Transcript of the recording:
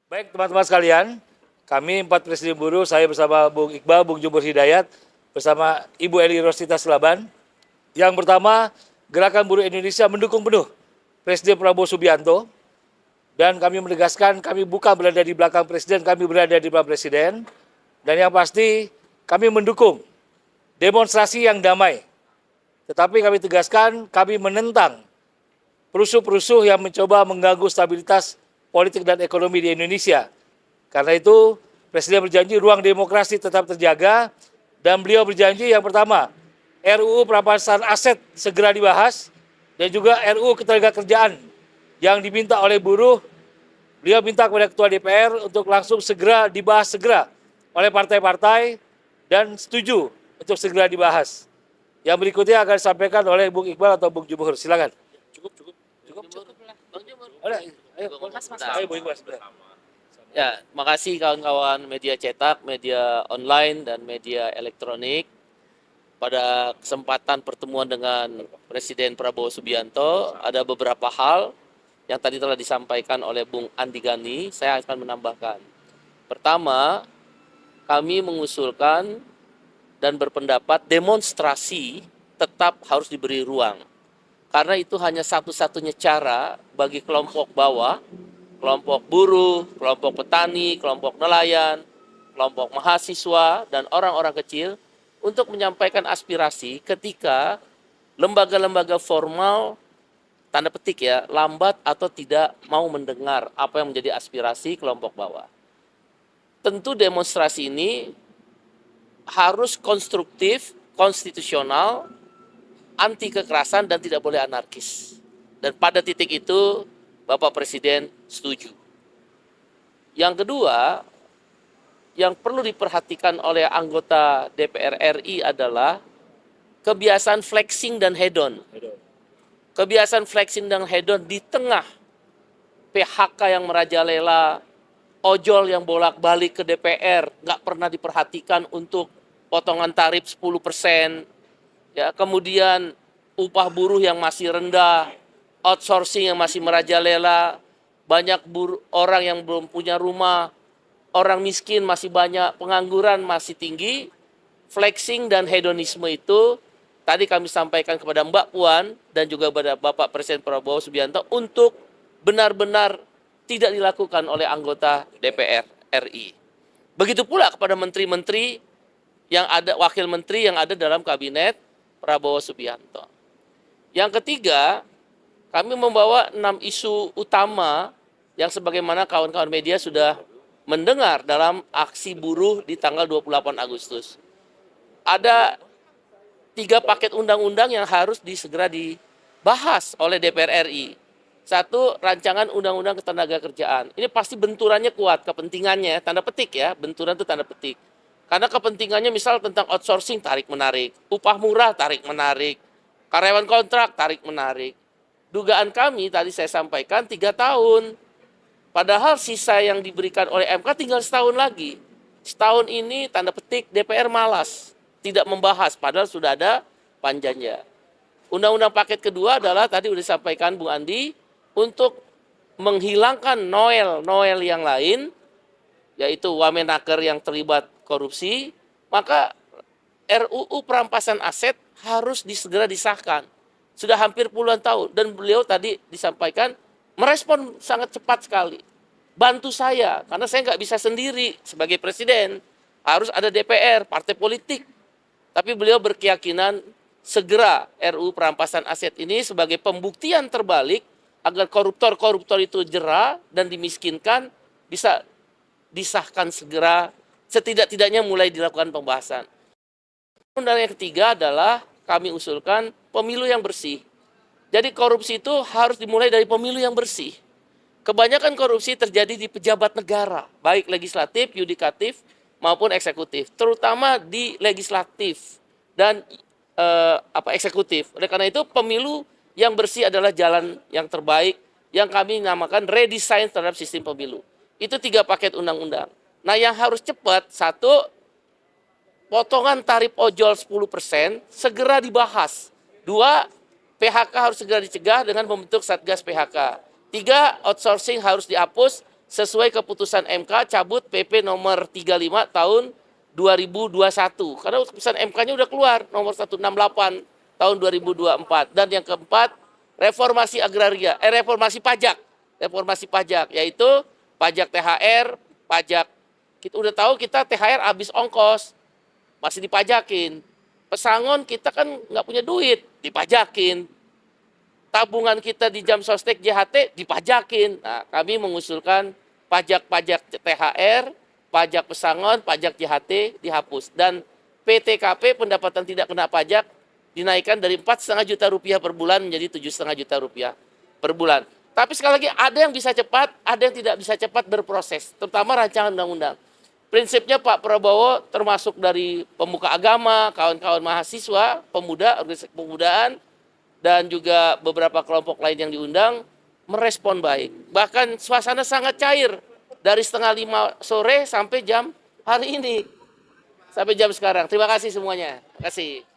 Baik teman-teman sekalian, kami 4 Presiden Buruh, saya bersama Bung Iqbal, Bung Jumur Hidayat, bersama Ibu Eli Rosita Selaban. Yang pertama, Gerakan Buruh Indonesia mendukung penuh Presiden Prabowo Subianto, dan kami menegaskan kami bukan berada di belakang Presiden, kami berada di belakang Presiden. Dan yang pasti, kami mendukung demonstrasi yang damai. Tetapi kami tegaskan, kami menentang perusuh-perusuh yang mencoba mengganggu stabilitas politik dan ekonomi di Indonesia. Karena itu, Presiden berjanji ruang demokrasi tetap terjaga, dan beliau berjanji yang pertama, RUU perampasan aset segera dibahas, dan juga RUU ketenagakerjaan yang diminta oleh buruh, beliau minta kepada Ketua DPR untuk langsung segera dibahas oleh partai-partai dan setuju untuk segera dibahas. Yang berikutnya akan disampaikan oleh Bung Iqbal atau Bung Jumhur. Silakan. Cukup. Bang Jumur. Ayo, Bung Iqbal. Ya, makasih kawan-kawan media cetak, media online, dan media elektronik. Pada kesempatan pertemuan dengan Presiden Prabowo Subianto, ada beberapa hal yang tadi telah disampaikan oleh Bung Andi Gani, saya akan menambahkan. Pertama, kami mengusulkan dan berpendapat demonstrasi tetap harus diberi ruang. Karena itu hanya satu-satunya cara bagi kelompok bawah, kelompok buruh, kelompok petani, kelompok nelayan, kelompok mahasiswa, dan orang-orang kecil untuk menyampaikan aspirasi ketika lembaga-lembaga formal, tanda petik ya, lambat atau tidak mau mendengar apa yang menjadi aspirasi kelompok bawah. Tentu demonstrasi ini harus konstruktif, konstitusional, anti kekerasan, dan tidak boleh anarkis. Dan pada titik itu Bapak Presiden setuju. Yang kedua, yang perlu diperhatikan oleh anggota DPR RI adalah kebiasaan flexing dan hedon. Kebiasaan flexing dan hedon di tengah PHK yang merajalela, ojol yang bolak-balik ke DPR, nggak pernah diperhatikan untuk potongan tarif 10%, ya, kemudian upah buruh yang masih rendah, outsourcing yang masih merajalela, banyak orang yang belum punya rumah, orang miskin masih banyak, pengangguran masih tinggi. Flexing dan hedonisme itu tadi kami sampaikan kepada Mbak Puan dan juga kepada Bapak Presiden Prabowo Subianto untuk benar-benar tidak dilakukan oleh anggota DPR RI. Begitu pula kepada menteri-menteri yang ada, wakil menteri yang ada dalam kabinet Prabowo Subianto. Yang ketiga, kami membawa 6 isu utama yang sebagaimana kawan-kawan media sudah mendengar dalam aksi buruh di tanggal 28 Agustus. Ada 3 paket undang-undang yang harus segera dibahas oleh DPR RI. Satu, rancangan undang-undang ketenagakerjaan. Ini pasti benturannya kuat, kepentingannya, tanda petik ya, benturan itu tanda petik. Karena kepentingannya misal tentang outsourcing tarik-menarik, upah murah tarik-menarik, karyawan kontrak tarik-menarik. Dugaan kami tadi saya sampaikan 3 tahun. Padahal sisa yang diberikan oleh MK tinggal setahun lagi. Setahun ini tanda petik DPR malas, tidak membahas padahal sudah ada panjangnya. Undang-undang paket kedua adalah tadi sudah disampaikan Bung Andi, untuk menghilangkan Noel yang lain, yaitu Wamenaker yang terlibat korupsi, maka RUU perampasan aset harus segera disahkan. Sudah hampir puluhan tahun, dan beliau tadi disampaikan merespon sangat cepat sekali. Bantu saya, karena saya nggak bisa sendiri sebagai presiden. Harus ada DPR, partai politik. Tapi beliau berkeyakinan segera RUU perampasan aset ini sebagai pembuktian terbalik agar koruptor-koruptor itu jera dan dimiskinkan bisa disahkan segera, setidak-tidaknya mulai dilakukan pembahasan. Dan yang ketiga adalah kami usulkan pemilu yang bersih. Jadi korupsi itu harus dimulai dari pemilu yang bersih. Kebanyakan korupsi terjadi di pejabat negara, baik legislatif, yudikatif, maupun eksekutif. Terutama di legislatif dan eksekutif. Oleh karena itu pemilu yang bersih adalah jalan yang terbaik yang kami namakan redesign terhadap sistem pemilu. Itu 3 paket undang-undang. Nah yang harus cepat, satu, potongan tarif ojol 10% segera dibahas. 2, PHK harus segera dicegah dengan membentuk Satgas PHK. 3, outsourcing harus dihapus sesuai keputusan MK cabut PP nomor 35 tahun 2021. Karena keputusan MK-nya udah keluar nomor 168 tahun 2024. Dan yang keempat, reformasi agraria, reformasi pajak. Reformasi pajak yaitu pajak THR, pajak kita udah tahu kita THR habis ongkos, masih dipajakin. Pesangon kita kan nggak punya duit, dipajakin. Tabungan kita di jam sostek JHT dipajakin. Nah, kami mengusulkan pajak-pajak THR, pajak pesangon, pajak JHT dihapus. Dan PTKP pendapatan tidak kena pajak dinaikkan dari 4,5 juta rupiah per bulan menjadi 7,5 juta rupiah per bulan. Tapi sekali lagi ada yang bisa cepat, ada yang tidak bisa cepat berproses, terutama rancangan undang-undang. Prinsipnya Pak Prabowo termasuk dari pemuka agama, kawan-kawan mahasiswa, pemuda, organisasi kepemudaan, dan juga beberapa kelompok lain yang diundang, merespon baik. Bahkan suasana sangat cair dari 4:30 sore sampai jam hari ini. Sampai jam sekarang. Terima kasih semuanya. Terima kasih.